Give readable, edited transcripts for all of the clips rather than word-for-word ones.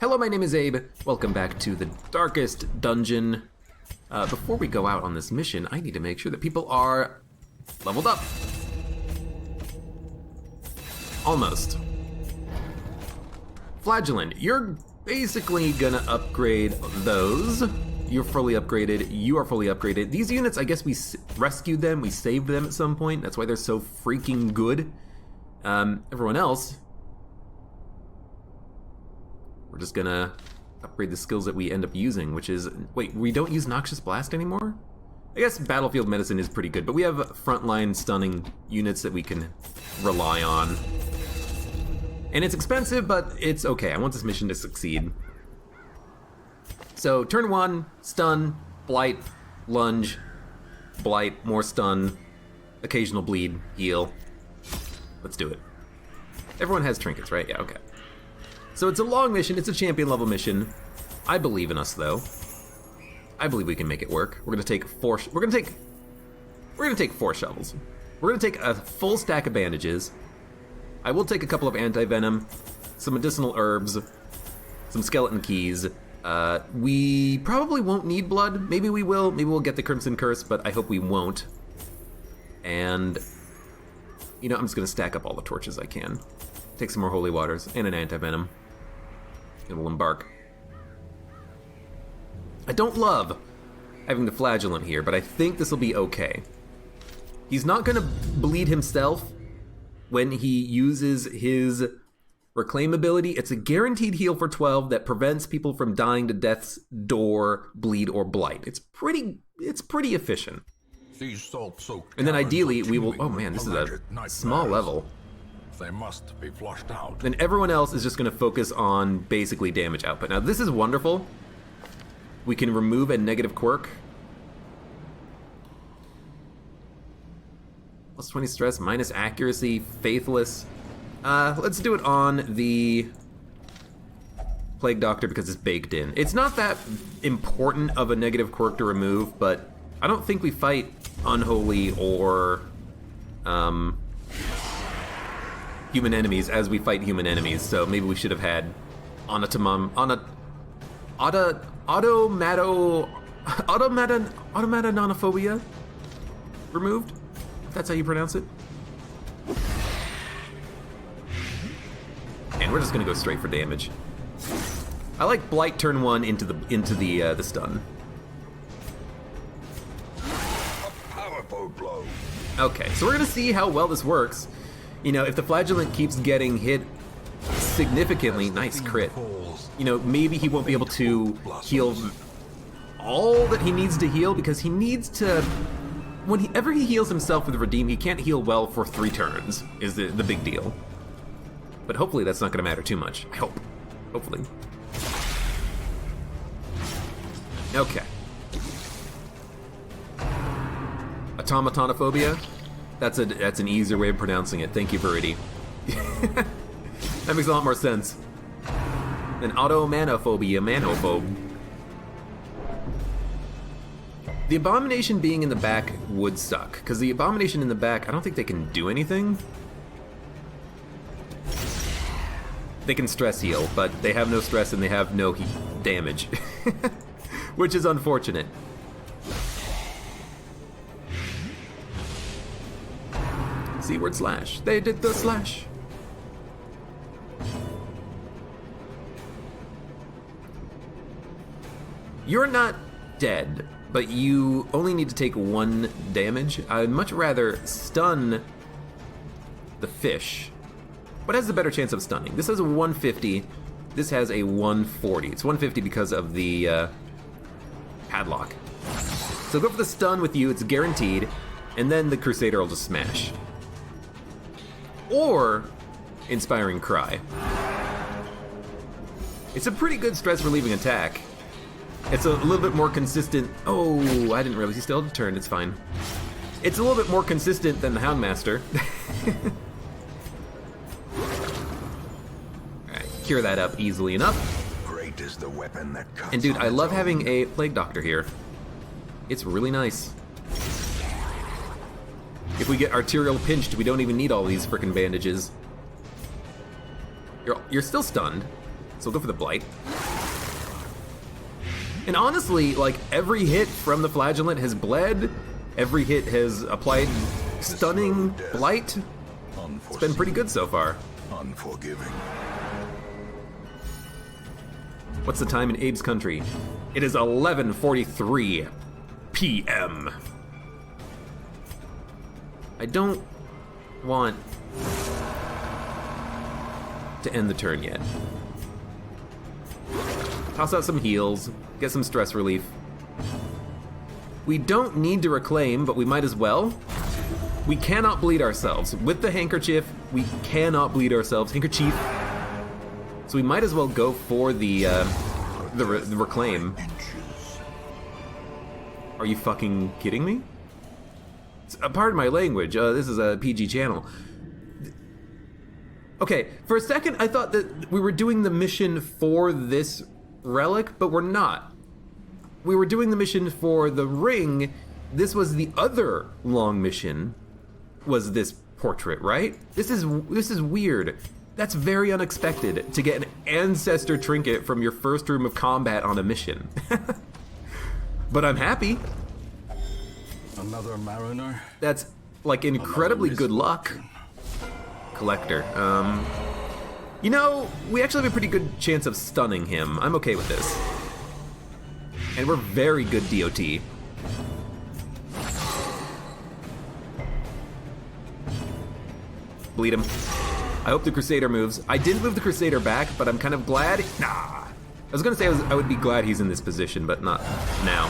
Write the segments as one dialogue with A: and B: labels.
A: Hello, my name is Abe. Welcome back to the darkest dungeon. Before we go out on this mission, I need to make sure that people are leveled up. Almost. Flagellant, you're basically gonna upgrade those. You're fully upgraded, you are fully upgraded. These units, I guess we rescued them, we saved them at some point. That's why they're so freaking good. Everyone else, we're just gonna upgrade the skills that we end up using, which is, wait, we don't use Noxious Blast anymore? I guess Battlefield Medicine is pretty good, but we have frontline stunning units that we can rely on. And it's expensive, but it's okay. I want this mission to succeed. So, turn 1, stun, blight, lunge, blight, more stun, occasional bleed, heal. Let's do it. Everyone has trinkets, right? Yeah, okay. So it's a long mission, it's a champion level mission. I believe in us though. I believe we can make it work. We're gonna take 4 shovels. We're gonna take a full stack of bandages. I will take a couple of anti-venom, some medicinal herbs, some skeleton keys. We probably won't need blood. Maybe we will. Maybe we'll get the Crimson Curse, but I hope we won't. And, you know, I'm just gonna stack up all the torches I can. Take some more holy waters and an anti-venom. And we'll embark. I don't love having the Flagellant here, but I think this will be okay. He's not gonna bleed himself when he uses his Reclaim ability. It's a guaranteed heal for 12 that prevents people from dying to death's door, bleed, or blight. It's pretty efficient. And then ideally we will, oh man, this is a small level.
B: They must be flushed out.
A: Then everyone else is just gonna focus on basically damage output. Now this is wonderful. We can remove a negative quirk. Plus 20 stress, minus accuracy, faithless. Let's do it on the Plague Doctor because it's baked in. It's not that important of a negative quirk to remove, but I don't think we fight unholy or human enemies as we fight human enemies, so maybe we should have had automatanophobia removed, if that's how you pronounce it. And we're just gonna go straight for damage. I like Blight turn 1 into the stun.
B: A powerful blow.
A: Okay, so we're gonna see how well this works. You know, if the Flagellant keeps getting hit significantly, nice crit. You know, maybe he won't be able to heal all that he needs to heal because he needs to. Whenever he heals himself with Redeem, he can't heal well for 3 turns. Is the big deal. But hopefully that's not gonna matter too much. I hope. Hopefully. Okay. Automatanophobia? That's an easier way of pronouncing it. Thank you, Verity. That makes a lot more sense than automanophobia, manophobe. The Abomination being in the back would suck, because the Abomination in the back, I don't think they can do anything. They can stress heal, but they have no stress and they have no damage, which is unfortunate. Seaward slash. They did the slash. You're not dead, but you only need to take 1 damage. I'd much rather stun the fish. What has the better chance of stunning? This has a 150. This has a 140. It's 150 because of the padlock. So go for the stun with you. It's guaranteed. And then the Crusader will just smash. Or Inspiring Cry. It's a pretty good stress relieving attack. It's a little bit more consistent. Oh, I didn't realize he still had a turn. It's fine. It's a little bit more consistent than the Houndmaster. Alright, cure that up easily enough.
B: Great is the weapon that cuts.
A: And dude, I love having a Plague Doctor here. It's really nice. If we get arterial pinched, we don't even need all these frickin' bandages. You're still stunned. So we'll go for the Blight. And honestly, like, every hit from the Flagellant has bled. Every hit has applied stunning Blight. It's been pretty good so far.
B: Unforgiving.
A: What's the time in Abe's country? It is 11:43 p.m. I don't want to end the turn yet. Toss out some heals, get some stress relief. We don't need to reclaim, but we might as well. We cannot bleed ourselves. With the handkerchief, we cannot bleed ourselves. Handkerchief. So we might as well go for the reclaim. Are you fucking kidding me? Pardon my language, this is a PG channel. Okay, for a second I thought that we were doing the mission for this relic, but we're not. We were doing the mission for the ring. This was the other long mission, was this portrait, right? This is weird. That's very unexpected, to get an ancestor trinket from your first room of combat on a mission. But I'm happy.
B: Another mariner?
A: That's like incredibly good luck. Collector. You know, we actually have a pretty good chance of stunning him. I'm okay with this. And we're very good DOT. Bleed him. I hope the Crusader moves. I did move the Crusader back, but I'm kind of glad. Nah. I was gonna say I would be glad he's in this position, but not now.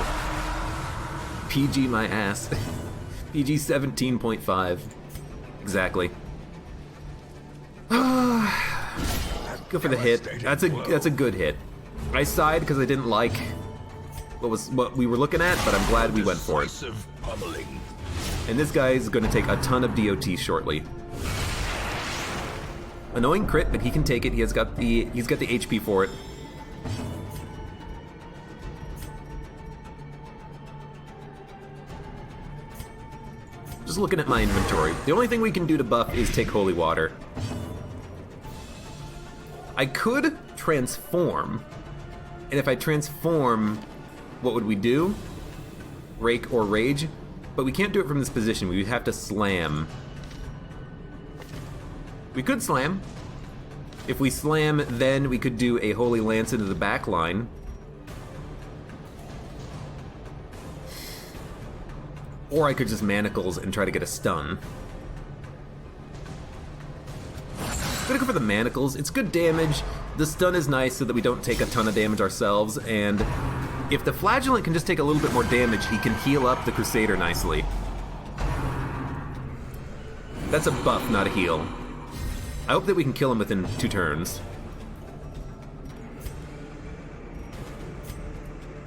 A: PG my ass. PG 17.5. Exactly. Go for the hit. That's a good hit. I sighed because I didn't like what we were looking at, but I'm glad we went for it. And this guy's going to take a ton of DOT shortly. Annoying crit, but he can take it. He's got the HP for it. Just looking at my inventory. The only thing we can do to buff is take Holy Water. I could transform, and if I transform, what would we do? Rake or Rage? But we can't do it from this position. We would have to slam. We could slam. If we slam, then we could do a Holy Lance into the back line. Or I could just Manacles and try to get a stun. I'm gonna go for the Manacles. It's good damage. The stun is nice so that we don't take a ton of damage ourselves, and if the Flagellant can just take a little bit more damage, he can heal up the Crusader nicely. That's a buff, not a heal. I hope that we can kill him within 2 turns.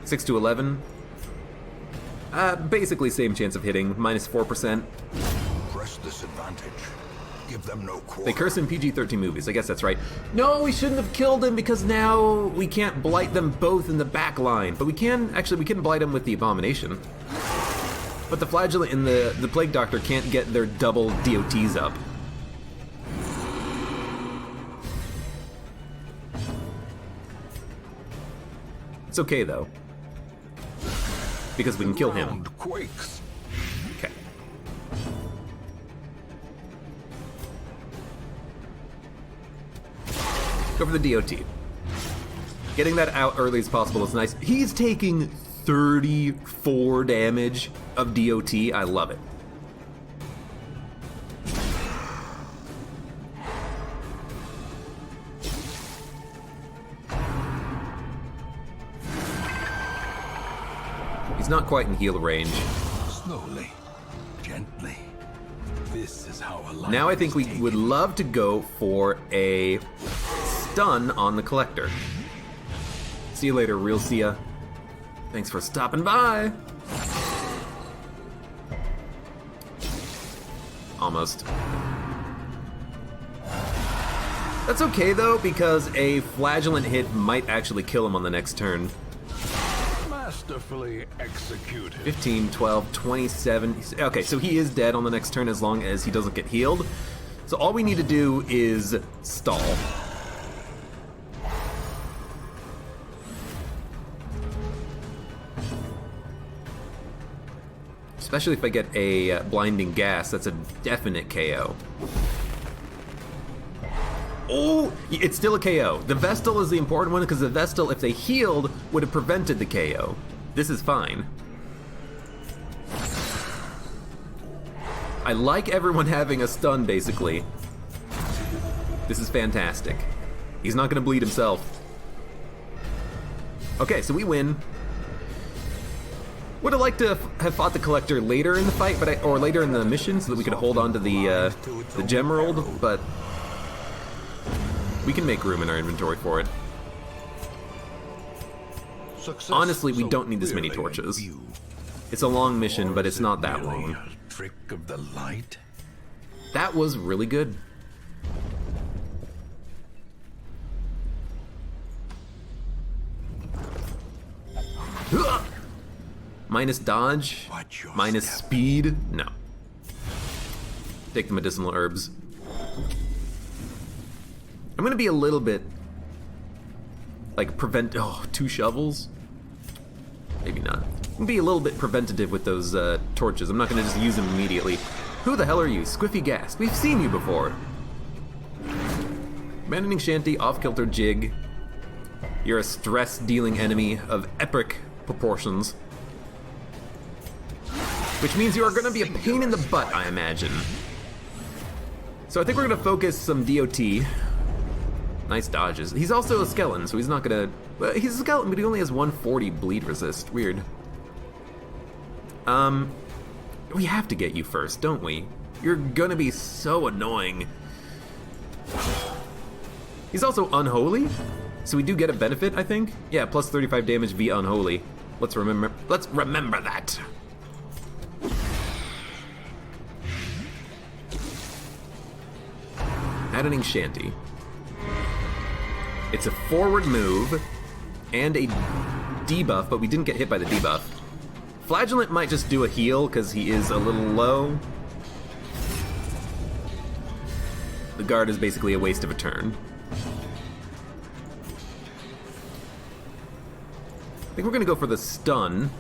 A: 6 to 11. Basically same chance of hitting, minus 4%.
B: Press this advantage. Give them no quarter.
A: They curse in PG-13 movies, I guess that's right. No, we shouldn't have killed him because now we can't blight them both in the back line. But we can blight him with the Abomination. But the Flagellant and the Plague Doctor can't get their double DOTs up. It's okay though, because we can kill him.
B: Quakes.
A: Okay. Go for the DOT. Getting that out early as possible is nice. He's taking 34 damage of DOT. I love it. He's not quite in heal range.
B: Slowly, gently. This is how a life
A: Now I think
B: is
A: we
B: taken.
A: would love to go for a stun on the Collector. See you later, Real Sia. Thanks for stopping by. Almost. That's okay though, because a Flagellant hit might actually kill him on the next turn.
B: Masterfully executed.
A: 15, 12, 27. Okay, so he is dead on the next turn as long as he doesn't get healed. So all we need to do is stall. Especially if I get a blinding gas, that's a definite KO. Oh, it's still a KO. The Vestal is the important one because the Vestal, if they healed, would have prevented the KO. This is fine. I like everyone having a stun, basically. This is fantastic. He's not going to bleed himself. Okay, so we win. Would have liked to have fought the Collector later in the fight, or later in the mission, so that we could hold on to the Gemerald, but we can make room in our inventory for it. Honestly, we don't need this many torches. It's a long mission, but it's not that long.
B: Trick of the light?
A: That was really good. Minus dodge, minus speed, no. Take the medicinal herbs. I'm gonna be a little bit, like, oh, 2 shovels? Maybe not. I'm gonna be a little bit preventative with those torches. I'm not gonna just use them immediately. Who the hell are you? Squiffy Gas. We've seen you before. Abandoning Shanty, Off-Kilter Jig. You're a stress-dealing enemy of epic proportions. Which means you are gonna be a pain in the butt, I imagine. So I think we're gonna focus some DOT. Nice dodges. He's also a skeleton, so he's not gonna... Well, he's a skeleton, but he only has 140 bleed resist. Weird. We have to get you first, don't we? You're gonna be so annoying. He's also unholy, so we do get a benefit, I think. Yeah, plus 35 damage via unholy. Let's remember that. Maddening Shanty. It's a forward move and a debuff, but we didn't get hit by the debuff. Flagellant might just do a heal because he is a little low. The guard is basically a waste of a turn. I think we're gonna go for the stun.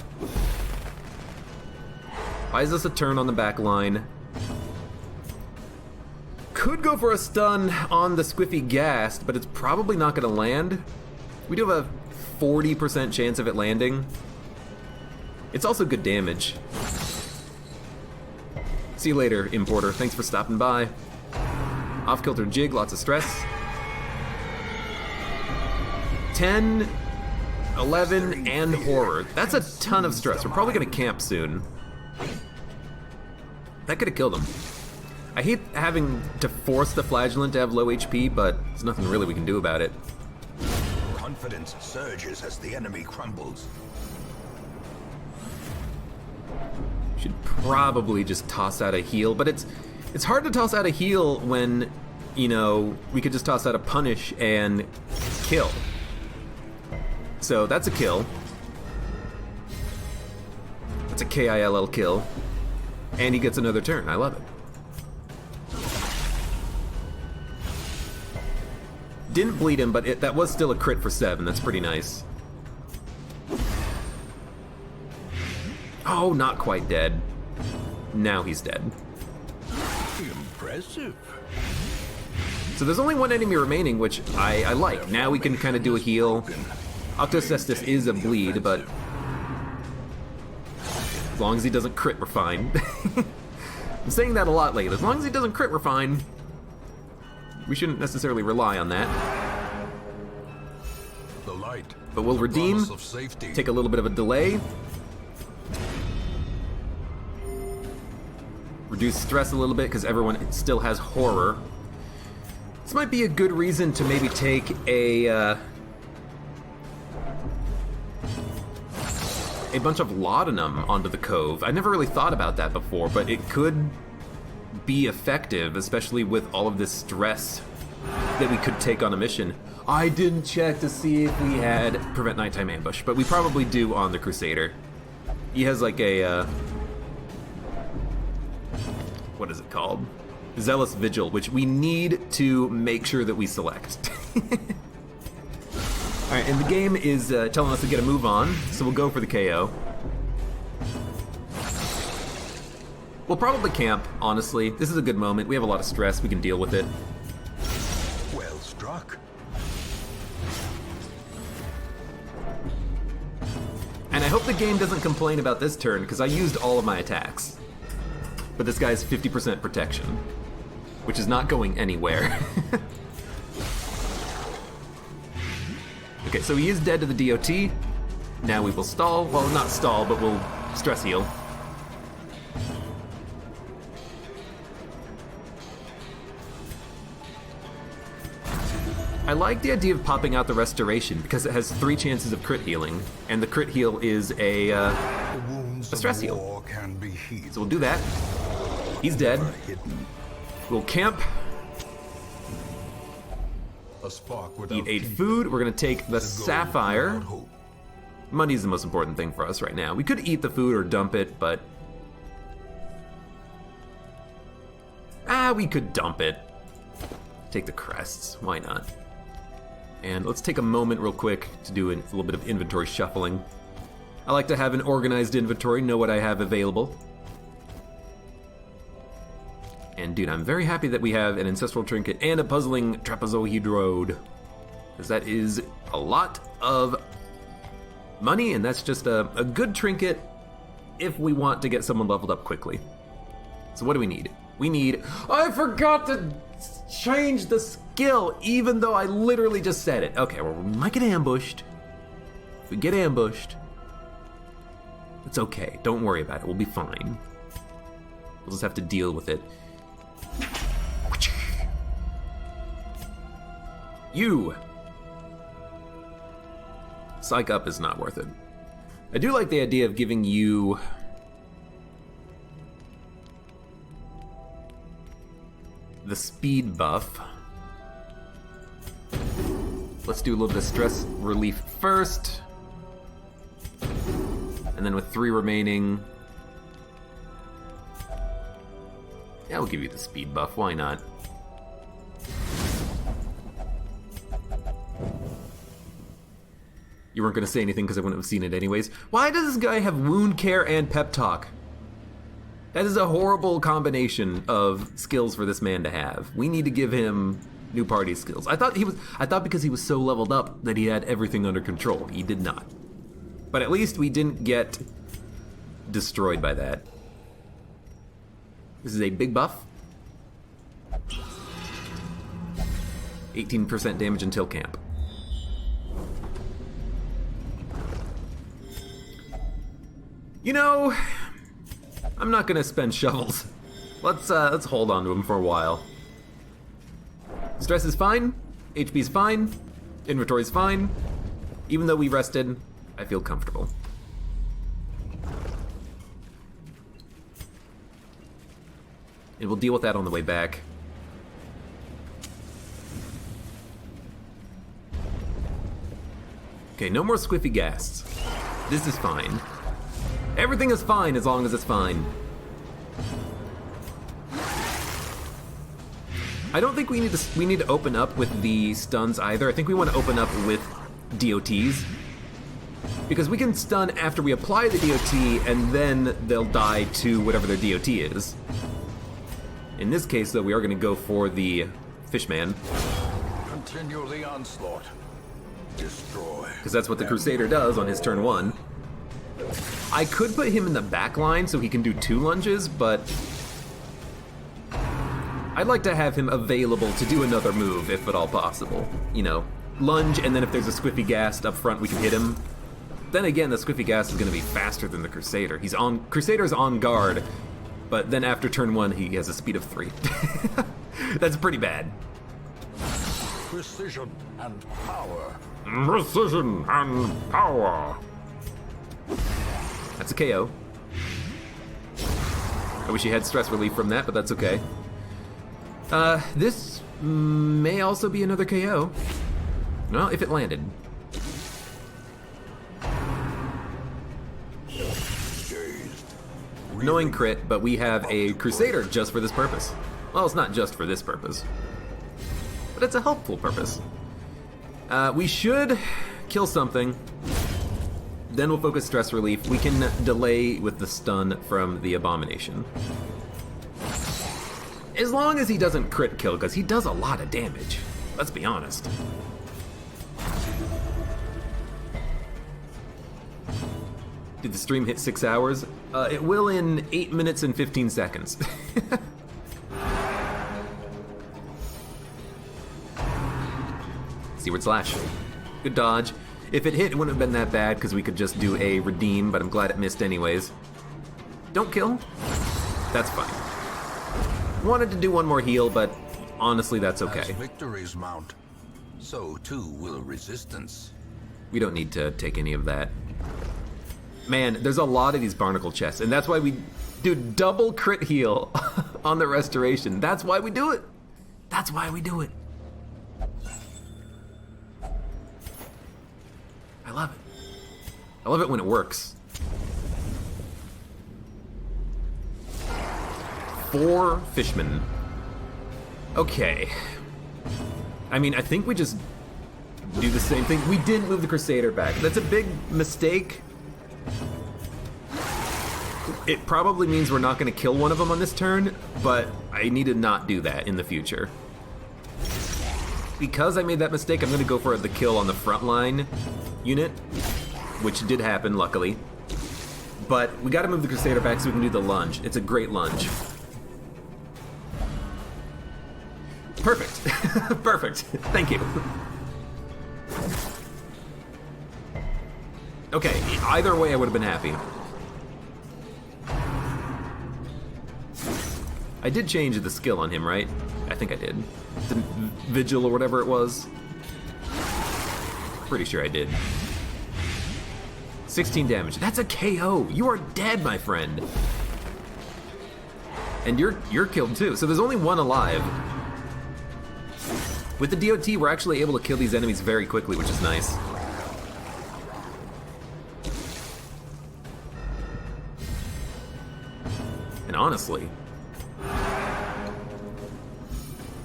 A: Buys us a turn on the back line. Could go for a stun on the Squiffy Ghast, but it's probably not gonna land. We do have a 40% chance of it landing. It's also good damage. See you later, Importer. Thanks for stopping by. Off-Kilter Jig, lots of stress. 10, 11, and Horror. That's a ton of stress. We're probably gonna camp soon. That could have killed him. I hate having to force the Flagellant to have low HP, but there's nothing really we can do about it.
B: Confidence surges as the enemy crumbles.
A: Should probably just toss out a heal, but it's hard to toss out a heal when, you know, we could just toss out a punish and kill. So that's a kill. That's a KILL kill. And he gets another turn. I love it. Didn't bleed him, but that was still a crit for 7. That's pretty nice. Oh, not quite dead. Now he's dead.
B: Impressive.
A: So there's only one enemy remaining, which I like. Now we can kind of do a heal. Octocestus is a bleed, but as long as he doesn't crit, we're fine. I'm saying that a lot lately. As long as he doesn't crit, we're fine. We shouldn't necessarily rely on that.
B: The light.
A: But we'll redeem, take a little bit of a delay. Reduce stress a little bit because everyone still has horror. This might be a good reason to maybe take a bunch of laudanum onto the cove. I never really thought about that before, but it could be effective, especially with all of this stress that we could take on a mission. I didn't check to see if we had Prevent Nighttime Ambush, but we probably do on the Crusader. He has like a, what is it called? Zealous Vigil, which we need to make sure that we select. Alright, and the game is telling us to get a move on, so we'll go for the KO. We'll probably camp, honestly. This is a good moment. We have a lot of stress. We can deal with it.
B: Well struck.
A: And I hope the game doesn't complain about this turn, because I used all of my attacks. But this guy's 50% protection, which is not going anywhere. Okay, so he is dead to the DOT. Now we will stall. Well, not stall, but we'll stress heal. I like the idea of popping out the restoration because it has 3 chances of crit healing, and the crit heal is a stress heal.
B: Can be healed.
A: So we'll do that. He's dead. We'll camp.
B: A spark
A: Eat 8 food. We're gonna take the sapphire. Money's the most important thing for us right now. We could eat the food or dump it, but we could dump it. Take the crests. Why not? And let's take a moment real quick to do a little bit of inventory shuffling. I like to have an organized inventory, know what I have available. And dude, I'm very happy that we have an ancestral trinket and a puzzling trapezohedrode, because that is a lot of money, and that's just a good trinket if we want to get someone leveled up quickly. So what do we need? We need... I forgot to change the skill, even though I literally just said it. Okay, well, we might get ambushed. If we get ambushed, it's okay. Don't worry about it. We'll be fine. We'll just have to deal with it. You! Psych up is not worth it. I do like the idea of giving you... the speed buff. Let's do a little bit of stress relief first. And then with 3 remaining... yeah, we'll give you the speed buff, why not? You weren't gonna say anything because I wouldn't have seen it anyways. Why does this guy have wound care and pep talk? That is a horrible combination of skills for this man to have. We need to give him new party skills. I thought because he was so leveled up that he had everything under control. He did not. But at least we didn't get destroyed by that. This is a big buff. 18% damage until camp. You know, I'm not gonna spend shovels. Let's hold on to him for a while. Stress is fine, HP is fine, inventory is fine. Even though we rested, I feel comfortable. And we'll deal with that on the way back. Okay, no more squiffy ghasts. This is fine. Everything is fine as long as it's fine. I don't think we need to open up with the stuns either. I think we want to open up with DOTs. Because we can stun after we apply the DOT and then they'll die to whatever their DOT is. In this case though, we are gonna go for the Fishman.
B: Continue the onslaught. Destroy.
A: Because that's what the Crusader does on his turn 1. I could put him in the back line so he can do 2 lunges, but I'd like to have him available to do another move if at all possible. You know, lunge, and then if there's a Squiffy Ghast up front, we can hit him. Then again, the Squiffy Ghast is going to be faster than the Crusader. Crusader's on guard, but then after turn 1, he has a speed of 3. That's pretty bad.
B: Precision and power.
A: Precision and power. That's a KO. I wish he had stress relief from that, but that's okay. This may also be another KO. Well, if it landed. Annoying crit, but we have a Crusader just for this purpose. Well, it's not just for this purpose, but it's a helpful purpose. We should kill something. Then we'll focus stress relief. We can delay with the stun from the Abomination. As long as he doesn't crit kill, because he does a lot of damage. Let's be honest. Did the stream hit 6 hours? It will in 8 minutes and 15 seconds. Seaward slash. Good dodge. If it hit, it wouldn't have been that bad because we could just do a redeem, but I'm glad it missed anyways. Don't kill. That's fine. Wanted to do one more heal, but honestly, that's okay.
B: As victories mount, so too will resistance.
A: We don't need to take any of that. Man, there's a lot of these barnacle chests, and that's why we do double crit heal on the restoration. That's why we do it. That's why we do it. I love it. I love it when it works. 4 fishmen. Okay. I mean, I think we just do the same thing. We didn't move the Crusader back. That's a big mistake. It probably means we're not going to kill one of them on this turn, but I need to not do that in the future. Because I made that mistake, I'm going to go for the kill on the front line unit, which did happen, luckily. But we got to move the Crusader back so we can do the lunge. It's a great lunge. Perfect. Perfect. Thank you. Okay, either way I would have been happy. I did change the skill on him, right? I think I did. The Vigil or whatever it was. Pretty sure I did. 16 damage. That's a KO. You are dead, my friend. And you're killed too. So there's only one alive. With the DOT, we're actually able to kill these enemies very quickly, which is nice. And honestly,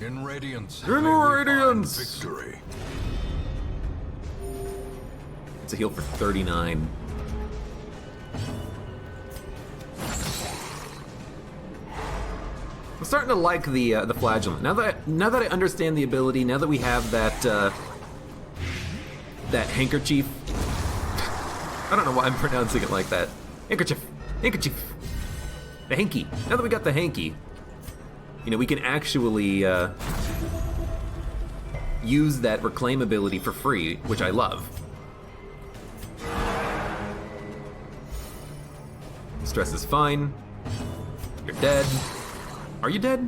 B: In radiance.
A: In
B: may we find
A: radiance.
B: Victory.
A: it's a heal for 39. I'm starting to like the flagellant. Now that I understand the ability, now that we have that that handkerchief. I don't know why I'm pronouncing it like that. Handkerchief. Handkerchief. The hanky. Now that we got the hanky, you know, we can actually use that reclaim ability for free, which I love. Stress is fine. You're dead. Are you dead?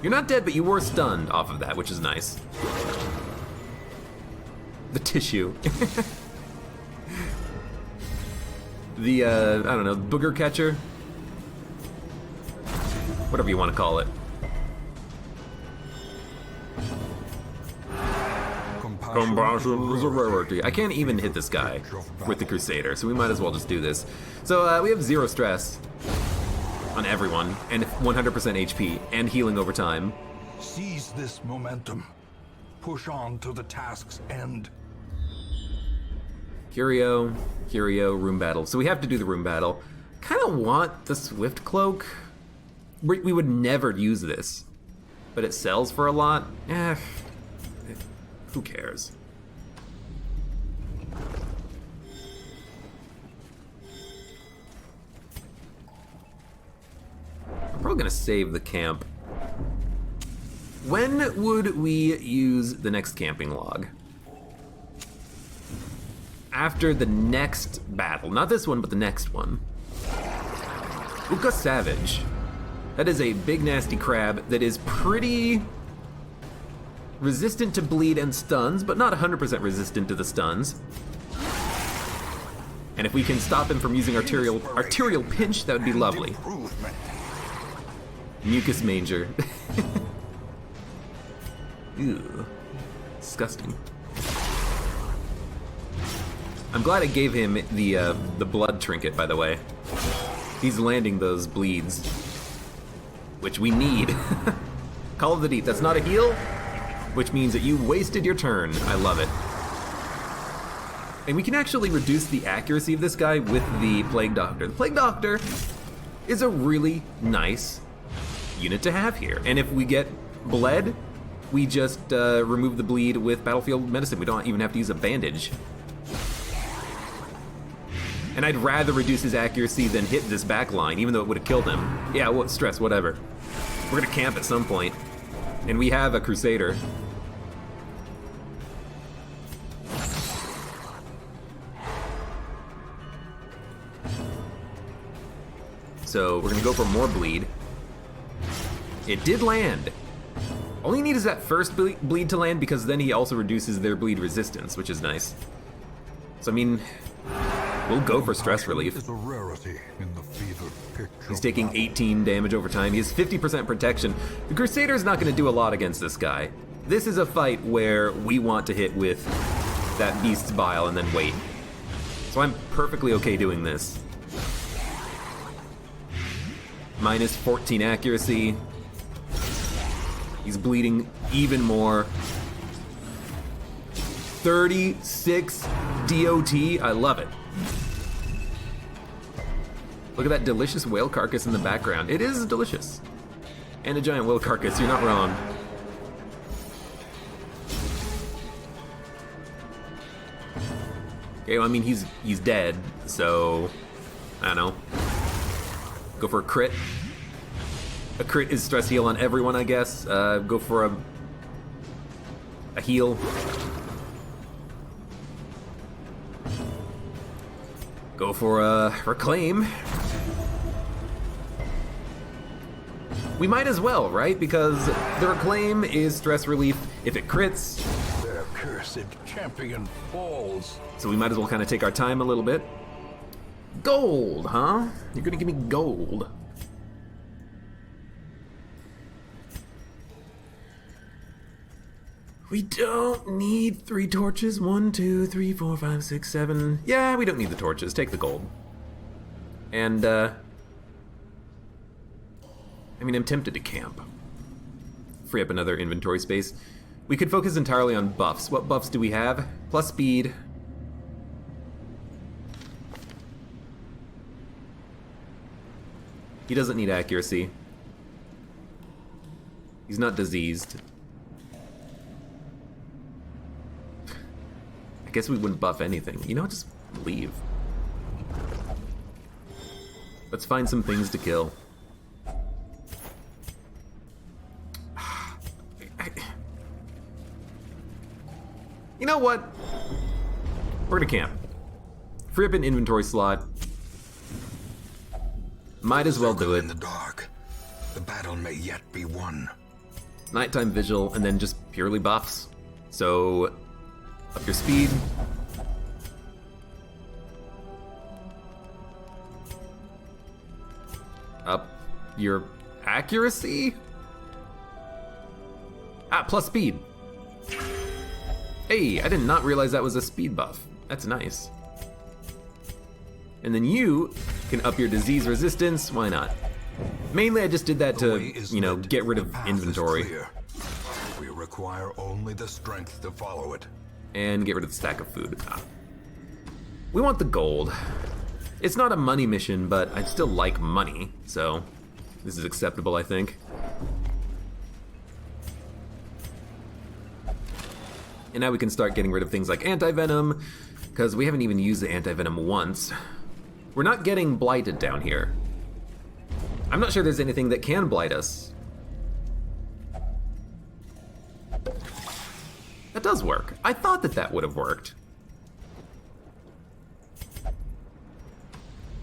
A: You're not dead, but you were stunned off of that, which is nice. The tissue. The, I don't know, booger catcher? Whatever you want to call it. Compassion is a rarity. I can't even hit this guy with the Crusader, so we might as well just do this. So we have 0 stress on everyone, and 100% HP, and healing over time.
B: Seize this momentum. Push on to the task's end.
A: Curio, room battle. So we have to do the room battle. Kind of want the Swift Cloak. We would never use this, but it sells for a lot. Who cares? I'm probably gonna save the camp. When would we use the next camping log? After the next battle. Not this one, but the next one. Uka Savage. That is a big nasty crab that is pretty resistant to bleed and stuns, but not 100% resistant to the stuns. And if we can stop him from using arterial pinch, that would be lovely. Mucus manger. Ew. Disgusting. I'm glad I gave him the blood trinket, by the way. He's landing those bleeds, which we need. Call of the Deep. That's not a heal, which means that you wasted your turn. I love it. And we can actually reduce the accuracy of this guy with the Plague Doctor. The Plague Doctor is a really nice unit to have here. And if we get bled, we just remove the bleed with battlefield medicine. We don't even have to use a bandage. And I'd rather reduce his accuracy than hit this back line, even though it would have killed him. Yeah, well, stress, whatever. We're gonna camp at some point. And we have a Crusader. So we're gonna go for more bleed. It did land. All you need is that first bleed to land, because then he also reduces their bleed resistance, which is nice. So I mean, we'll go for stress relief.
B: Is a rarity in the fevered pitch
A: He's
B: of
A: taking
B: battle.
A: 18 damage over time. He has 50% protection. The Crusader's not going to do a lot against this guy. This is a fight where we want to hit with that Beast's Bile and then wait. So I'm perfectly okay doing this. Minus 14 accuracy. He's bleeding even more. 36 DOT. I love it. Look at that delicious whale carcass in the background. It is delicious. And a giant whale carcass, you're not wrong. Okay, well, I mean, he's dead, so I don't know. Go for a crit. A crit is stress heal on everyone, I guess. Go for a heal. Go for a reclaim. We might as well, right? Because the reclaim is stress relief if it crits.
B: Their cursed champion falls.
A: So we might as well kind of take our time a little bit. Gold, huh? You're gonna give me gold. We don't need 3 torches. 1, 2, 3, 4, 5, 6, 7. Yeah, we don't need the torches. Take the gold. And, I mean, I'm tempted to camp. Free up another inventory space. We could focus entirely on buffs. What buffs do we have? Plus speed. He doesn't need accuracy. He's not diseased. I guess we wouldn't buff anything. You know what? Just leave. Let's find some things to kill. You know what? We're gonna camp. Free up an inventory slot. Might as well do it.
B: In the dark, the battle may yet be won.
A: Nighttime vigil, and then just purely buffs. So, up your speed. Up your accuracy? Ah, plus speed. Hey, I did not realize that was a speed buff. That's nice. And then you can up your disease resistance. Why not? Mainly, I just did that to, you know, get rid of inventory.
B: We require only the strength to follow it.
A: And get rid of the stack of food. Ah. We want the gold. It's not a money mission, but I still like money, so this is acceptable, I think. And now we can start getting rid of things like anti-venom, because we haven't even used the anti-venom once. We're not getting blighted down here. I'm not sure there's anything that can blight us. That does work. I thought that that would have worked.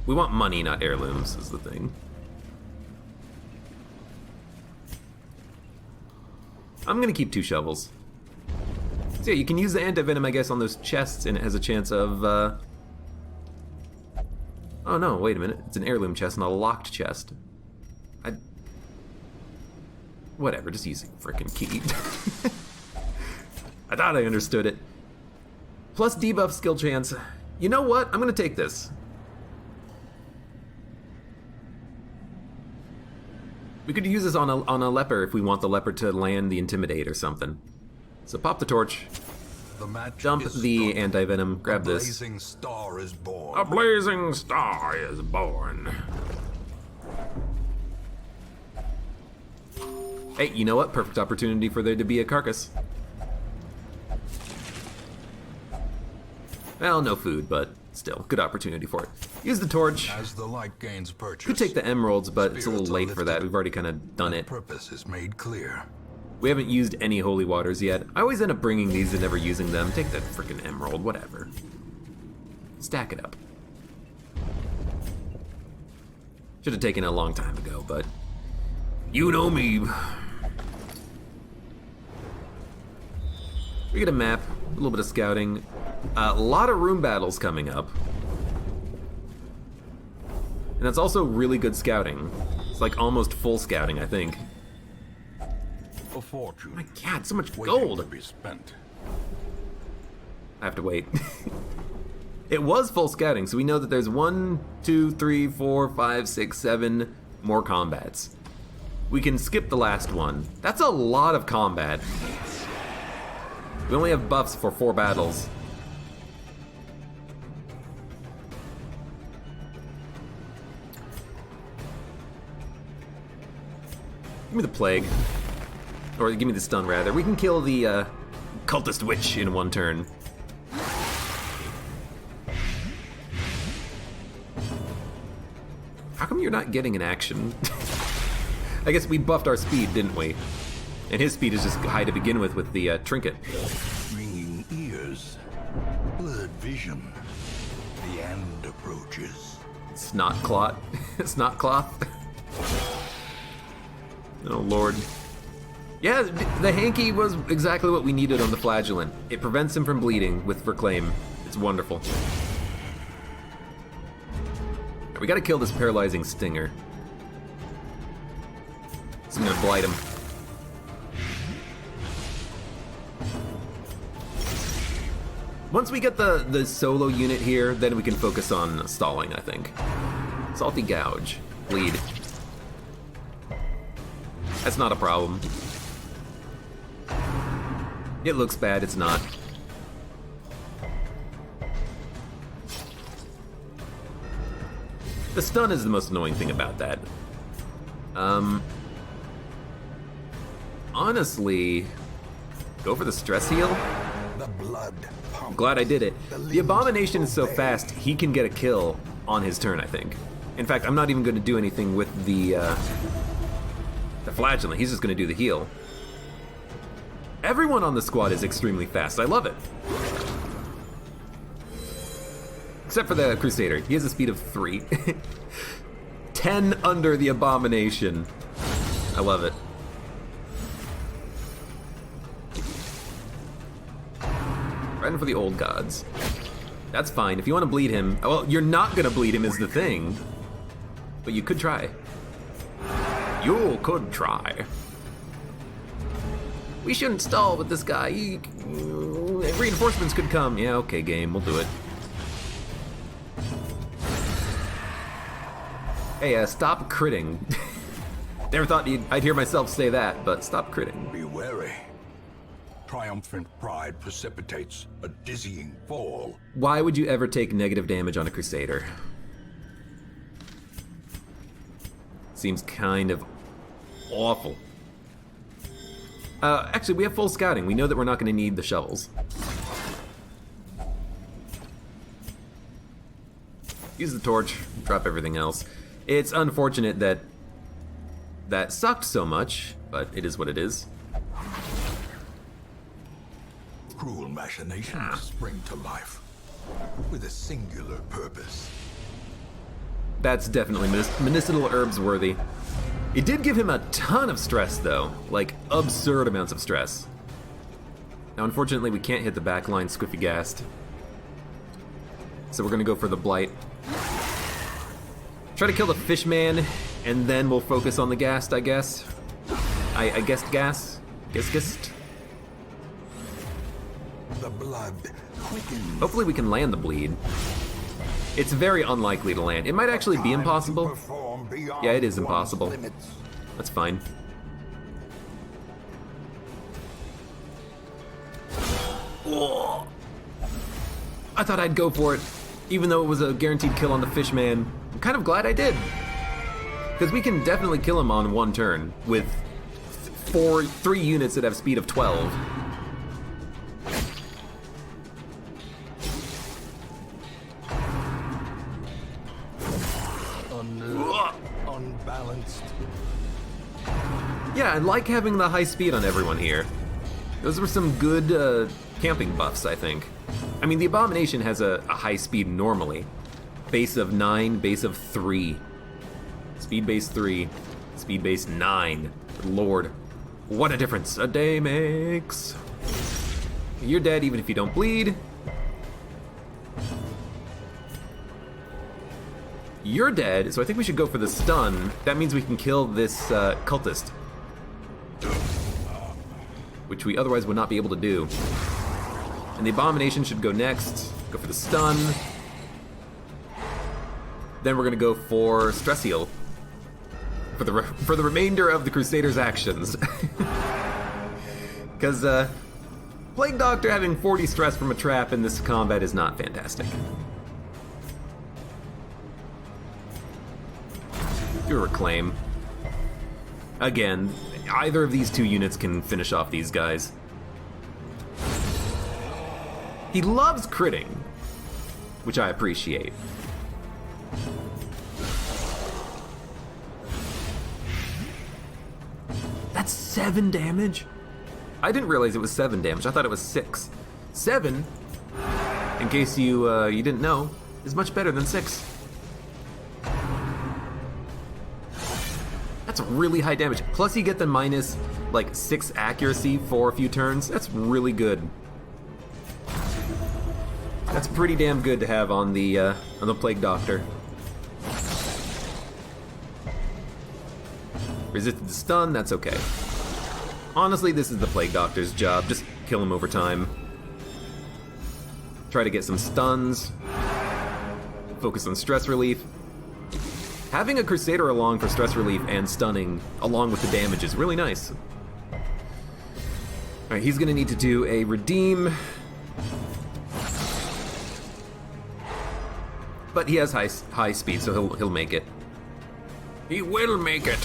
A: We want money, not heirlooms, is the thing. I'm gonna keep 2 shovels. So yeah, you can use the anti-venom, I guess, on those chests, and it has a chance of, Oh no, wait a minute. It's an heirloom chest, not a locked chest. Whatever, just use a frickin' key. I thought I understood it. Plus debuff skill chance. You know what? I'm gonna take this. We could use this on a leper if we want the leper to land the Intimidate or something. So pop the torch, dump the anti-venom, grab this.
B: A blazing star is born.
A: A blazing star is born. Hey, you know what? Perfect opportunity for there to be a carcass. Well, no food, but still, good opportunity for it. Use the torch.
B: As the light gains purchase,
A: Could take the emeralds, but it's a little
B: spirits
A: late
B: are
A: for that.
B: lifted.
A: We've already kind of done it.
B: Purpose is made clear.
A: We haven't used any holy waters yet. I always end up bringing these and never using them. Take that freaking emerald, whatever. Stack it up. Should have taken it a long time ago, but you know me. We get a map, a little bit of scouting, a lot of room battles coming up. And that's also really good scouting. It's like almost full scouting, I think.
B: A fortune.
A: My God, so much
B: waiting to
A: gold.
B: be spent.
A: I have to wait. It was full scouting, so we know that there's 1, 2, 3, 4, 5, 6, 7 more combats. We can skip the last one. That's a lot of combat. We only have buffs for 4 battles. Give me the plague. Or give me the stun, rather. We can kill the cultist witch in 1 turn. How come you're not getting an action? I guess we buffed our speed, didn't we? And his speed is just high to begin with the trinket.
B: Ringing ears, blurred vision. The end approaches.
A: Snot clot. Snot cloth. Oh, Lord. Yeah, the hanky was exactly what we needed on the flagellant. It prevents him from bleeding with Reclaim. It's wonderful. We gotta kill this paralyzing stinger. So I'm gonna blight him. Once we get the solo unit here, then we can focus on stalling, I think. Salty Gouge. Bleed. That's not a problem. It looks bad, it's not. The stun is the most annoying thing about that. Honestly, go for the stress heal.
B: The blood pumps.
A: I'm glad I did it. The Abomination is so fast, he can get a kill on his turn, I think. In fact, I'm not even going to do anything with the Flagellant. He's just going to do the heal. Everyone on the squad is extremely fast. I love it. Except for the Crusader. He has a speed of 3. 10 under the Abomination. I love it. Riding for the old gods. That's fine. If you want to bleed him... Well, you're not going to bleed him is the thing. But you could try. You could try. We shouldn't stall with this guy. Reinforcements could come. Yeah, okay, game. We'll do it. Hey, stop critting. Never thought I'd hear myself say that, but stop critting.
B: Be wary. Triumphant pride precipitates a dizzying fall.
A: Why would you ever take negative damage on a Crusader? Seems kind of awful. Actually, we have full scouting. We know that we're not going to need the shovels. Use the torch, drop everything else. It's unfortunate that that sucked so much, but it is what it is.
B: Cruel machinations spring to life with a singular purpose.
A: That's definitely medicinal herbs worthy. It did give him a ton of stress, though. Like, absurd amounts of stress. Now, unfortunately, we can't hit the backline Squiffy-Gast. So we're gonna go for the Blight. Try to kill the Fishman, and then we'll focus on the Ghast, I guess. I guessed gas? Guessed?
B: The blood quickens.
A: Hopefully we can land the bleed. It's very unlikely to land. It might actually be impossible. Yeah, it is impossible. That's fine. Oh. I thought I'd go for it, even though it was a guaranteed kill on the Fishman. I'm kind of glad I did. Because we can definitely kill him on 1 turn with three units that have speed of 12.
B: Unbalanced.
A: Yeah, I like having the high speed on everyone here. Those were some good camping buffs, I think. I mean, the Abomination has a high speed normally. Base of 9, base of 3. Speed base 3, speed base 9. Good Lord, what a difference a day makes. You're dead even if you don't bleed. You're dead, so I think we should go for the stun. That means we can kill this cultist, which we otherwise would not be able to do. And the Abomination should go next. Go for the stun. Then we're gonna go for Stress Heal for the remainder of the Crusader's actions. Because Plague Doctor having 40 stress from a trap in this combat is not fantastic. Do a Reclaim. Again, either of these two units can finish off these guys. He loves critting, which I appreciate. That's 7 damage? I didn't realize it was 7 damage. I thought it was 6. 7, in case you didn't know, is much better than 6. That's really high damage. Plus you get the minus like 6 accuracy for a few turns. That's really good. That's pretty damn good to have on the Plague Doctor. Resisted the stun, that's okay. Honestly, this is the Plague Doctor's job. Just kill him over time. Try to get some stuns. Focus on stress relief. Having a Crusader along for stress relief and stunning, along with the damage, is really nice. Alright, he's gonna need to do a redeem. But he has high speed, so he'll make it. He will make it!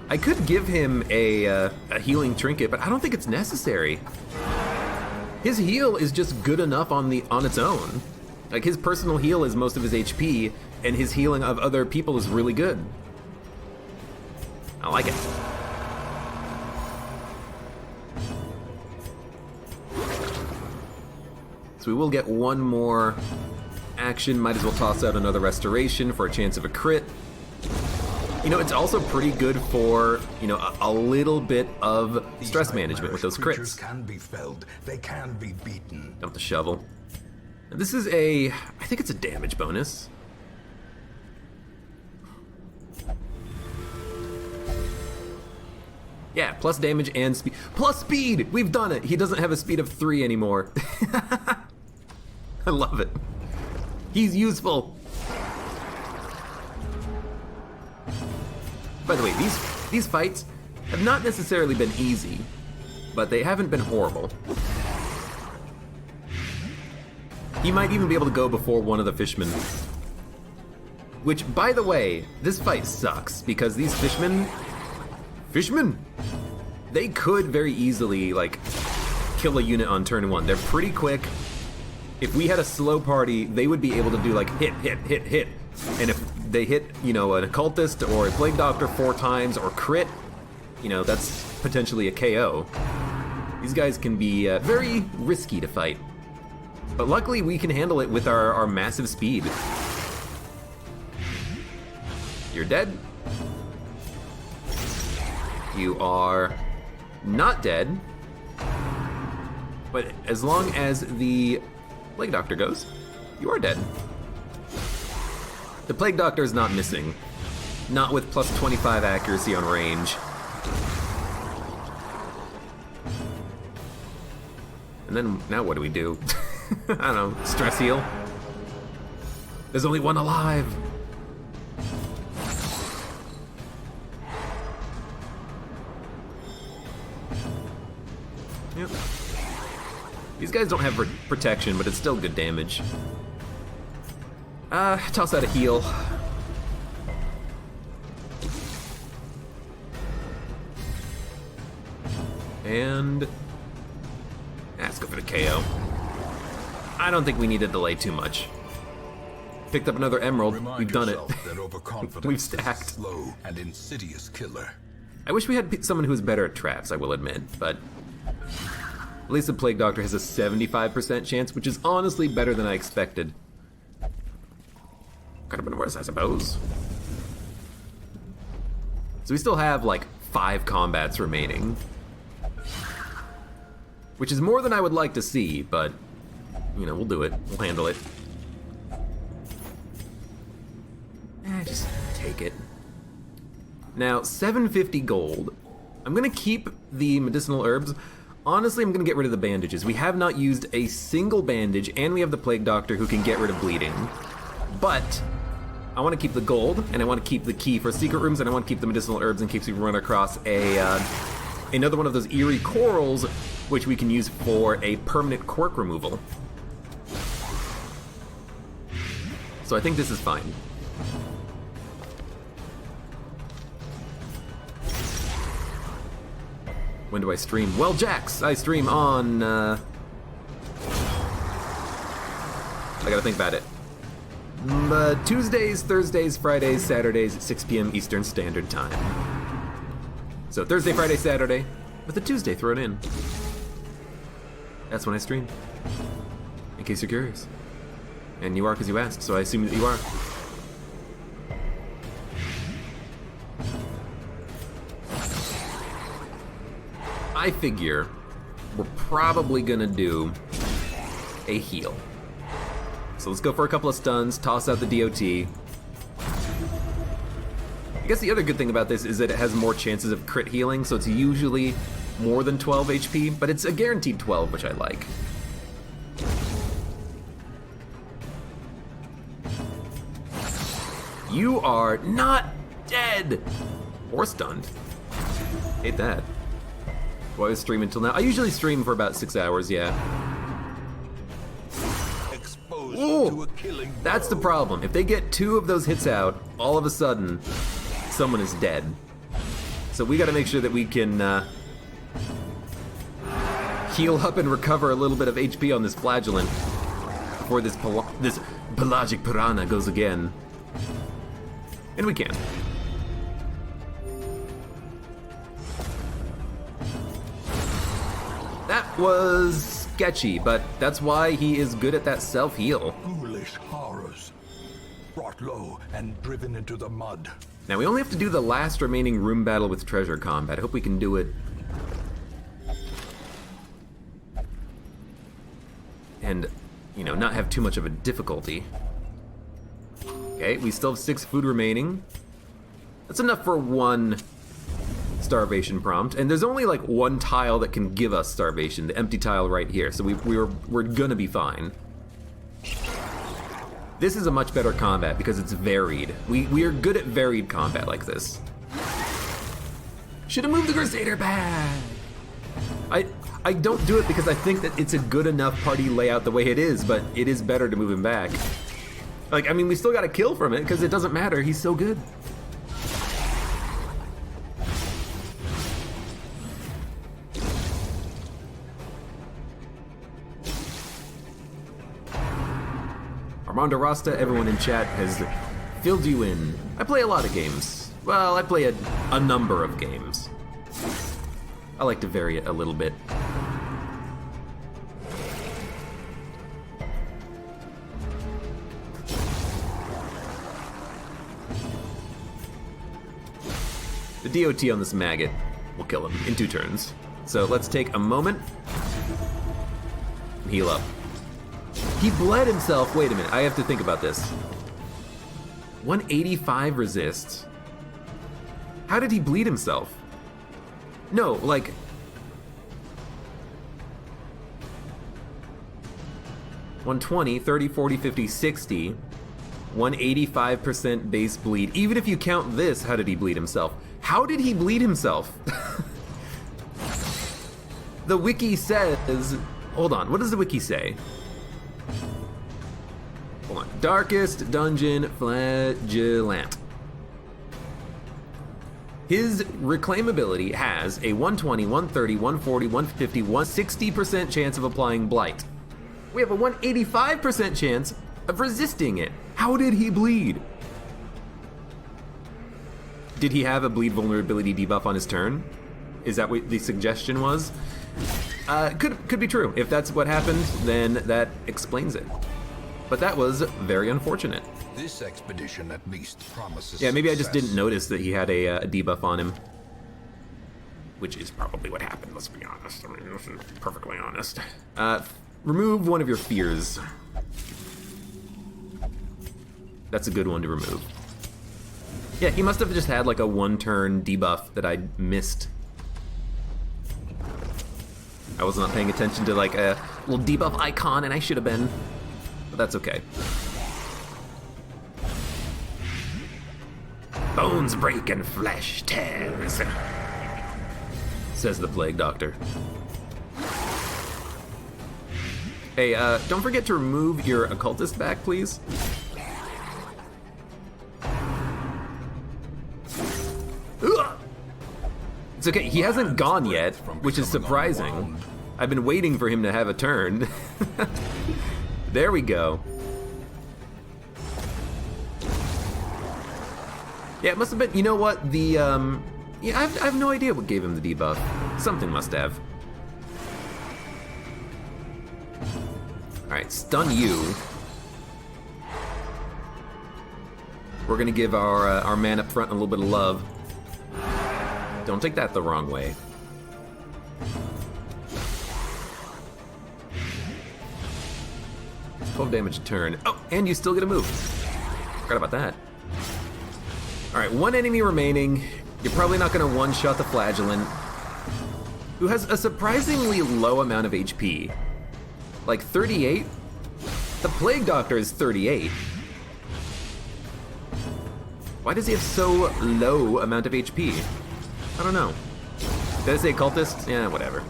A: I could give him a healing trinket, but I don't think it's necessary. His heal is just good enough on its own. Like, his personal heal is most of his HP, and his healing of other people is really good. I like it. So we will get one more action. Might as well toss out another restoration for a chance of a crit. You know, it's also pretty good for, you know, a little bit of stress management with those crits.
B: Can be felled. They can be beaten.
A: Dump the shovel. And this is I think it's a damage bonus. Yeah, plus damage and speed. Plus speed! We've done it! He doesn't have a speed of 3 anymore. I love it. He's useful. By the way, these fights have not necessarily been easy, but they haven't been horrible. He might even be able to go before one of the fishmen. Which, by the way, this fight sucks, because these fishmen, they could very easily, like, kill a unit on turn 1. They're pretty quick. If we had a slow party, they would be able to do, like, hit, hit, hit, hit. And if they hit, you know, an occultist or a plague doctor 4 times or crit, you know, that's potentially a KO. These guys can be very risky to fight. But luckily we can handle it with our massive speed. You're dead. You are not dead. But as long as the Plague Doctor goes, you are dead. The Plague Doctor is not missing. Not with plus 25 accuracy on range. And then, now what do we do? I don't know, stress heal? There's only one alive! Yep. These guys don't have protection, but it's still good damage. Toss out a heal. And let's go for the KO. I don't think we need to delay too much. Picked up another emerald. We've done it.
B: That overconfidence
A: We've
B: is
A: stacked.
B: a slow and insidious killer.
A: I wish we had someone who was better at traps, I will admit, but at least the Plague Doctor has a 75% chance, which is honestly better than I expected. Could have been worse, I suppose. So we still have like 5 combats remaining, which is more than I would like to see, but you know, we'll do it. We'll handle it. Just take it. Now, 750 gold. I'm gonna keep the medicinal herbs. Honestly, I'm gonna get rid of the bandages. We have not used a single bandage, and we have the Plague Doctor who can get rid of bleeding. But I want to keep the gold, and I want to keep the key for secret rooms, and I want to keep the medicinal herbs in case we run across another one of those eerie corals, which we can use for a permanent quirk removal. So I think this is fine. When do I stream? Well, Jax, I stream on, I gotta think about it. But Tuesdays, Thursdays, Fridays, Saturdays at 6 p.m. Eastern Standard Time. So Thursday, Friday, Saturday, with a Tuesday thrown in. That's when I stream, in case you're curious. And you are because you asked, so I assume that you are. I figure we're probably gonna do a heal. So let's go for a couple of stuns, toss out the DOT. I guess the other good thing about this is that it has more chances of crit healing, so it's usually more than 12 HP, but it's a guaranteed 12, which I like. You are not dead! Or stunned. Hate that. Well, I was streaming until now. I usually stream for about 6 hours, yeah.
B: Exposed
A: Ooh,
B: to a killing
A: that's the
B: blow.
A: problem. If they get 2 of those hits out, all of a sudden, someone is dead. So we gotta make sure that we can heal up and recover a little bit of HP on this flagellant before this pelagic piranha goes again. And we can. That was sketchy, but that's why he is good at that self-heal.
B: Ghoulish horrors, brought low and driven into the mud.
A: Now we only have to do the last remaining room battle with treasure combat. I hope we can do it. And, you know, not have too much of a difficulty. Okay, we still have 6 food remaining. That's enough for 1 starvation prompt, and there's only like 1 tile that can give us starvation, the empty tile right here, so we're gonna be fine. This is a much better combat because it's varied. We are good at varied combat like this. Should have moved the Crusader back. I don't do it because I think that it's a good enough party layout the way it is, but it is better to move him back. Like, I mean, we still got a kill from it because it doesn't matter. He's so good. Armando Rasta, everyone in chat has filled you in. I play a lot of games. Well, I play a number of games. I like to vary it a little bit. The DOT on this maggot will kill him in 2 turns. So let's take a moment and heal up. He bled himself. Wait a minute, I have to think about this. 185 resists. How did he bleed himself? No, like... $120, 30, 40, 50, 60. 185% base bleed. Even if you count this, how did he bleed himself? How did he bleed himself? The wiki says... Hold on, what does the wiki say? Hold on. Darkest Dungeon Flagellant. His reclaimability has a 120, 130, 140, 150, 160% chance of applying Blight. We have a 185% chance of resisting it. How did he bleed? Did he have a bleed vulnerability debuff on his turn? Is that what the suggestion was? Could be true. If that's what happened, then that explains it. But that was very unfortunate.
B: This expedition at least promises
A: Yeah, maybe I just
B: success.
A: didn't notice that he had a debuff on him. Which is probably what happened, let's be honest. I mean, this is perfectly honest. Remove one of your fears. That's a good one to remove. Yeah, he must have just had like a one-turn debuff that I missed. I was not paying attention to like a little debuff icon, and I should have been. But that's okay. Bones break and flesh tears, says the Plague Doctor. Hey, don't forget to remove your occultist back, please. Ugh! It's okay, he hasn't gone yet, which is surprising. I've been waiting for him to have a turn. There we go. Yeah, it must have been, you know what, yeah, I have no idea what gave him the debuff. Something must have. Alright, stun you. We're gonna give our man up front a little bit of love. Don't take that the wrong way. It's 12 damage a turn. Oh, and you still get a move. Forgot about that. Alright, one enemy remaining. You're probably not gonna one-shot the Flagellant, who has a surprisingly low amount of HP. Like 38? The Plague Doctor is 38. Why does he have so low amount of HP? I don't know. Did I say cultist? Yeah, whatever.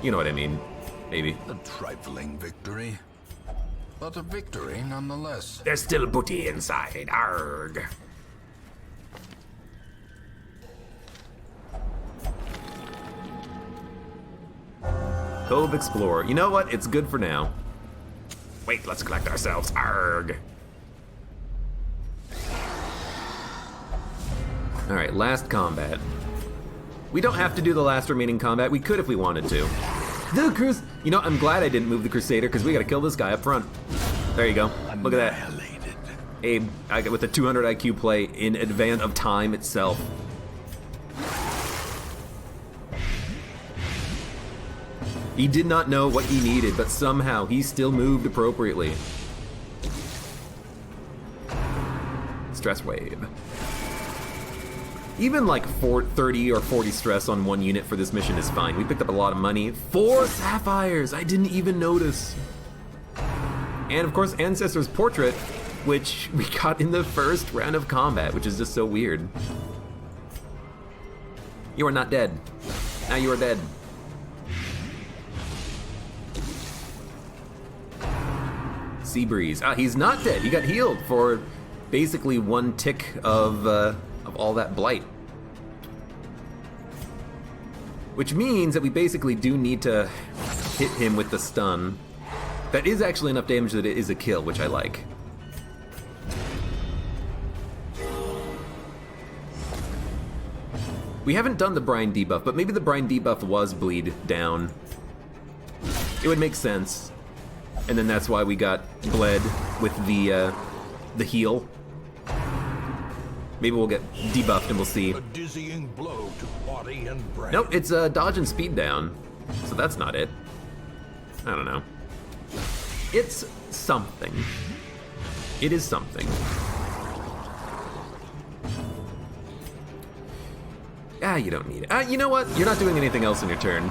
A: You know what I mean. Maybe.
B: A trifling victory, but a victory nonetheless.
A: There's still booty inside. Arg. Cove Explorer. You know what? It's good for now. Wait, let's collect ourselves. Arg. Alright, last combat. We don't have to do the last remaining combat. We could if we wanted to. You know, I'm glad I didn't move the Crusader because we gotta kill this guy up front. There you go. Look at that.
B: Annihilated.
A: Abe, I got with a 200 IQ play in advance of time itself. He did not know what he needed, but somehow he still moved appropriately. Stress wave. Even like 30 or 40 stress on one unit for this mission is fine. We picked up a lot of money. 4 sapphires! I didn't even notice. And of course, Ancestor's Portrait, which we got in the first round of combat, which is just so weird. You are not dead. Now you are dead. Sea Breeze. Ah, he's not dead. He got healed for basically one tick of all that blight. Which means that we basically do need to hit him with the stun. That is actually enough damage that it is a kill, which I like. We haven't done the Brine debuff, but maybe the Brine debuff was bleed down. It would make sense. And then that's why we got bled with the heal. Maybe we'll get debuffed and we'll see.
B: A dizzying blow to body and brain.
A: Nope, it's dodge and speed down. So that's not it. I don't know. It's something. It is something. Ah, you don't need it. You know what? You're not doing anything else in your turn.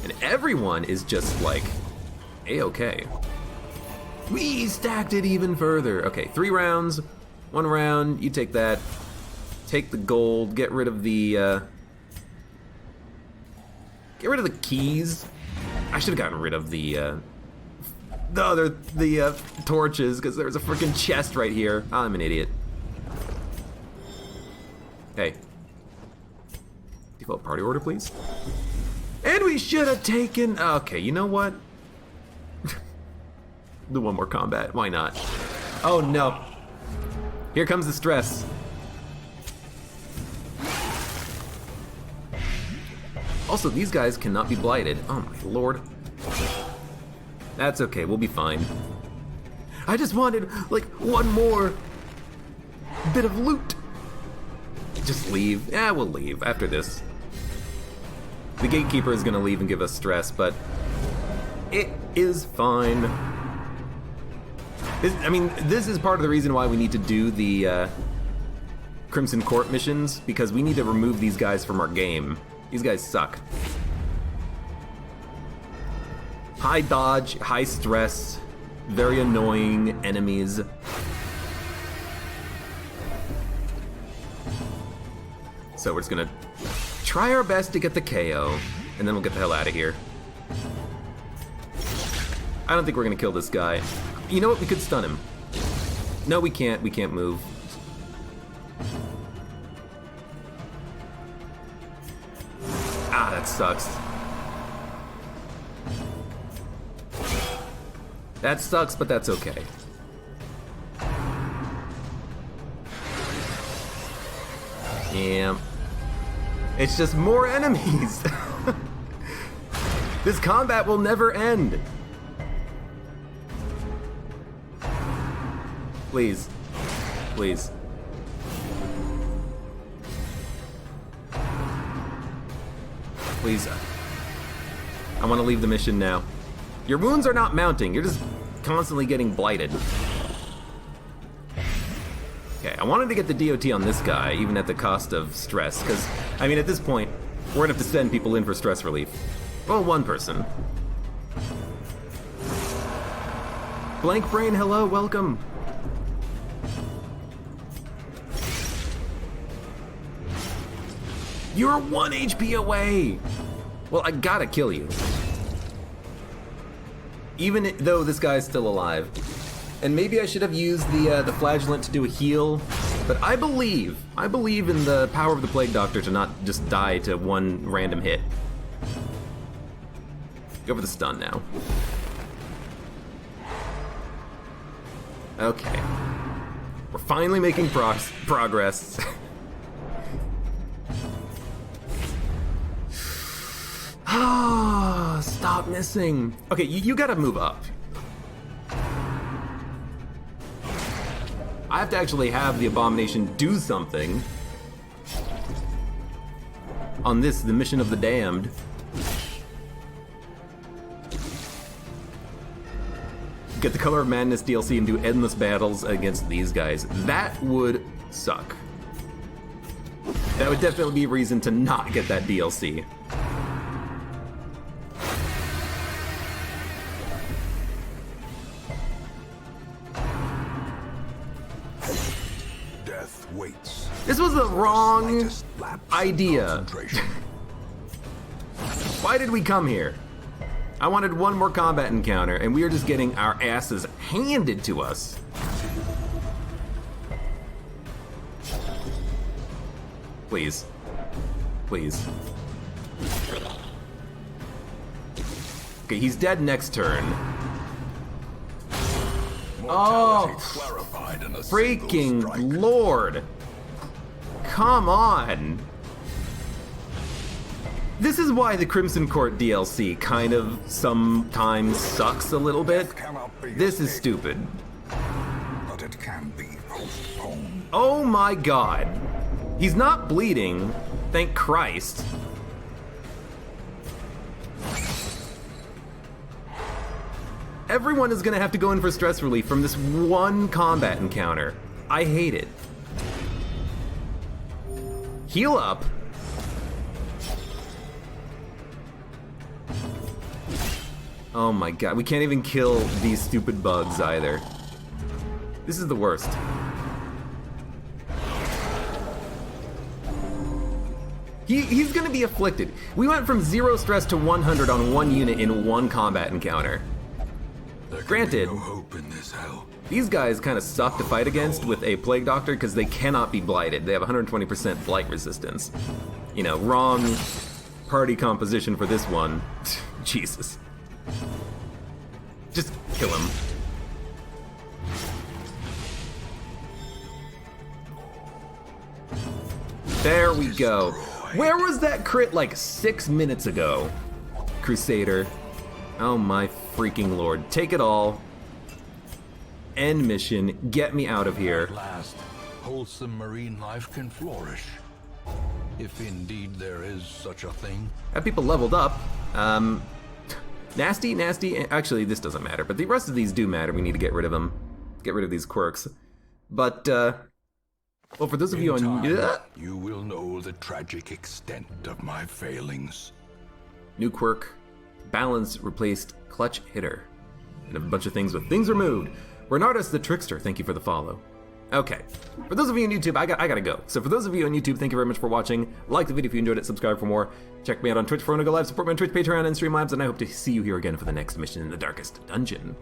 A: And everyone is just like, A-okay. We stacked it even further. Okay, 3 rounds, 1 round, you take that. take the gold, get rid of the keys. I should have gotten rid of the torches, because there's a freaking chest right here. I'm an idiot. Hey. Default party order, please. And we should have taken... Okay, you know what? Do one more combat. Why not? Oh, no. Here comes the stress. Also, these guys cannot be blighted. Oh, my lord. That's okay. We'll be fine. I just wanted, like, one more bit of loot. Just leave. Yeah, we'll leave after this. The gatekeeper is gonna leave and give us stress, but it is fine. This is part of the reason why we need to do the Crimson Court missions, because we need to remove these guys from our game. These guys suck. High dodge, high stress, very annoying enemies. So we're just gonna try our best to get the KO, and then we'll get the hell out of here. I don't think we're gonna kill this guy. You know what? We could stun him. No, we can't. We can't move. Ah, that sucks. That sucks, but that's okay. Yeah. It's just more enemies. This combat will never end. Please. Please. Please. I want to leave the mission now. Your wounds are not mounting. You're just constantly getting blighted. Okay, I wanted to get the DOT on this guy, even at the cost of stress, because, I mean, at this point, we're gonna have to send people in for stress relief. Well, one person. Blank Brain, hello, welcome. You're 1 HP away! Well, I gotta kill you. Even though this guy's still alive. And maybe I should have used the flagellant to do a heal, but I believe in the power of the Plague Doctor to not just die to one random hit. Go for the stun now. Okay. We're finally making progress. Ah, stop missing. Okay, you gotta move up. I have to actually have the Abomination do something on this, the Mission of the Damned. Get the Color of Madness DLC and do endless battles against these guys. That would suck. That would definitely be a reason to not get that DLC. This was the wrong idea. Why did we come here? I wanted one more combat encounter, and we are just getting our asses handed to us. Please. Please. Okay, he's dead next turn. Oh, freaking Lord. Come on! This is why the Crimson Court DLC kind of sometimes sucks a little bit. This is stupid.
B: But it can be postponed.
A: Oh my god. He's not bleeding, thank Christ. Everyone is gonna have to go in for stress relief from this one combat encounter. I hate it. Heal up. Oh my god, we can't even kill these stupid bugs either. This is the worst. He's gonna be afflicted. We went from 0 stress to 100 on one unit in one combat encounter.
B: There can
A: Granted,
B: be no hope in this hell.
A: these guys kind of suck to fight against with a Plague Doctor because they cannot be blighted. They have 120% blight resistance. You know, wrong party composition for this one. Jesus. Just kill him. There we go. Where was that crit like 6 minutes ago? Crusader. Oh my freaking lord. Take it all. End mission. Get me out of here.
B: At last, wholesome marine life can flourish. If indeed there is such a thing.
A: Have people leveled up. Nasty. Actually, this doesn't matter, but the rest of these do matter. We need to get rid of them. Get rid of these quirks. But, well, for those of you
B: In
A: on...
B: time, you will know the tragic extent of my failings.
A: New quirk. Balance replaced clutch hitter. And a bunch of things with things removed. Bernardus the Trickster, thank you for the follow. Okay, for those of you on YouTube, I gotta go. So for those of you on YouTube, thank you very much for watching. Like the video if you enjoyed it, subscribe for more. Check me out on Twitch for when I go live, support me on Twitch, Patreon, and Streamlabs, and I hope to see you here again for the next mission in the darkest dungeon.